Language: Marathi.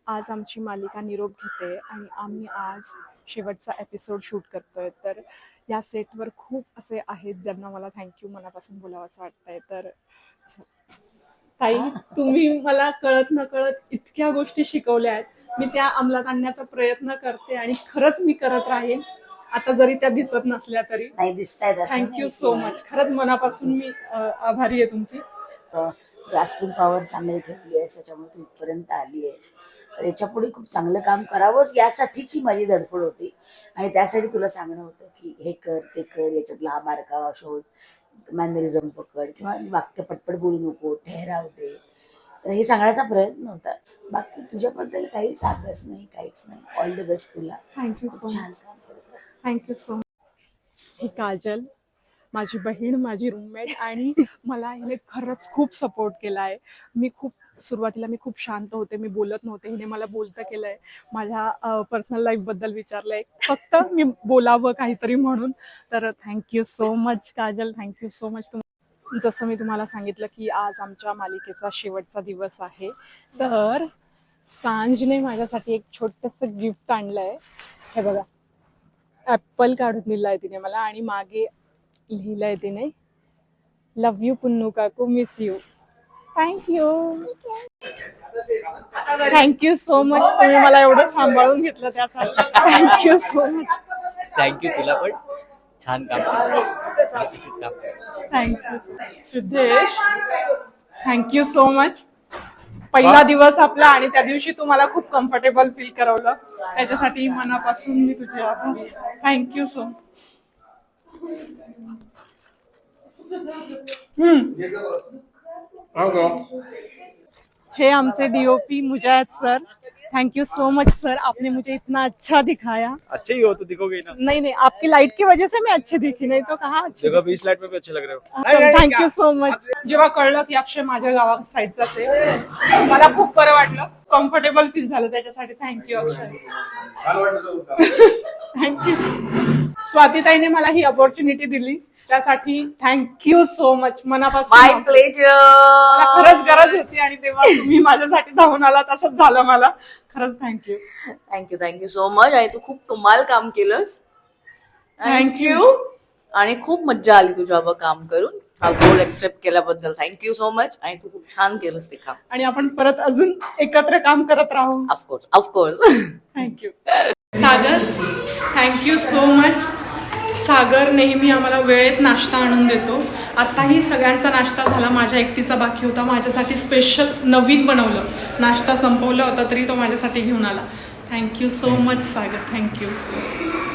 आज आमची मालिका निरोप घेते आणि आम्ही आज शेवटचा एपिसोड शूट करतोय. तर या सेटवर खूप असे आहेत ज्यांना मला थँक्यू मनापासून बोलावंसं वाटतंय. तर ताई, तुम्ही मला कळत नकळत इतक्या गोष्टी शिकवल्या आहेत. मी त्या अंमलात आणण्याचा प्रयत्न करते आणि खरंच मी करत राहीन, आता जरी त्या दिसत नसल्या तरी. नाही दिसतायत असं थँक्यू सो मच. खरंच मनापासून मी आभारी आहे तुमची. ग्रास्पिंग पॉवर चांगली ठेवली आहे, त्याच्यामुळे तू इथपर्यंत आली आहेस. तर याच्यापुढे खूप चांगलं काम करावंच यासाठीची माझी धडपड होती आणि त्यासाठी तुला सांगणं होतं की हे कर ते कर, याच्यातला हा बारकावा शोध, मॅनरिझम पकड किंवा वाक्य पटपट बोलू नको, ठहराव दे. तर हे सांगण्याचा प्रयत्न होता. बाकी तुझ्याबद्दल काहीच अभ्यास नाही, काहीच नाही. ऑल द बेस्ट तुला. थँक्यू सो खूप मच. छान काम करत राहा. Thank you so much. ही काजल माझी बहीण, माझी रूममेट, आणि मला हिने खरंच खूप सपोर्ट केला आहे. मी सुरुवातीला खूप शांत होते, मी बोलत नव्हते. हिने मला बोलतं केलंय, माझ्या पर्सनल लाईफबद्दल विचारलंय, फक्त मी बोलावं काहीतरी म्हणून. तर thank you so much Kajal, thank you so much. जसं मी तुम्हाला सांगितलं की आज आमच्या मालिकेचा शेवटचा दिवस आहे. तर सांजने माझ्यासाठी एक छोटंसं गिफ्ट आणलंय. हे बघा, ॲपल काढून दिलाय तिने मला आणि मागे लिहिलंय तिने, लव्ह यू पुन्नू काकू, miss you. Thank you thank you so much. तुम्ही मला एवढं सांभाळून घेतलं त्यासाठी थँक्यू सो मच. थँक्यू. तुला पण छान काम thank you Siddhesh, thank you so much. पहिला दिवस आपला आणि त्या दिवशी तू मला खूप कम्फर्टेबल फील करवलं, त्याच्यासाठी मनापासून मी तुझे आभारी. Thank you so much. हे आमचे DOP Mujahid sir, thank you so much sir, आपने मुझे इतना अच्छा दिखाया. अच्छे ही हो तो दिखोगे ना. नहीं नहीं, आपकी लाइट की वजह से मैं अच्छी दिखी, नहीं तो कहाँ अच्छी. देखो 20 लाइट में भी अच्छे लग रहे हो. Thank you so much. जेव्हा कळलं की अक्षय माझ्या गावा साईडचाच आहे, मला खूप बरं वाटलं, कम्फर्टेबल फील झालं, त्याच्यासाठी थँक्यू अक्षय. थँक्यू. स्वातीताईने मला ही अपॉर्च्युनिटी दिली, त्यासाठी थँक्यू सो मच मनापासून. माय प्लेजर. मला खरंच गरज होती आणि तेव्हा तुम्ही माझ्यासाठी धावून आला, तसंच झालं मला. खरंच थँक्यू. Thank you so much. आणि तू खूप कमाल काम केलंस. थँक्यू. आणि खूप मज्जा आली तुझ्यावर काम करून. हा रोल एक्सेप्ट केल्याबद्दल थँक्यू सो मच. आणि तू खूप छान केलंस ते काम. आणि आपण परत अजून एकत्र काम करत राहू. Of course of course. थँक्यू. सागर, थँक्यू सो मच. सागर नेहमी आम्हाला वेळेत नाश्ता आणून देतो. आत्ताही सगळ्यांचा नाश्ता झाला, माझ्या एकटीचा बाकी होता. माझ्यासाठी स्पेशल नवीन बनवलं, नाश्ता संपवला होता तरी तो माझ्यासाठी घेऊन आला. थँक्यू सो मच सागर, थँक्यू.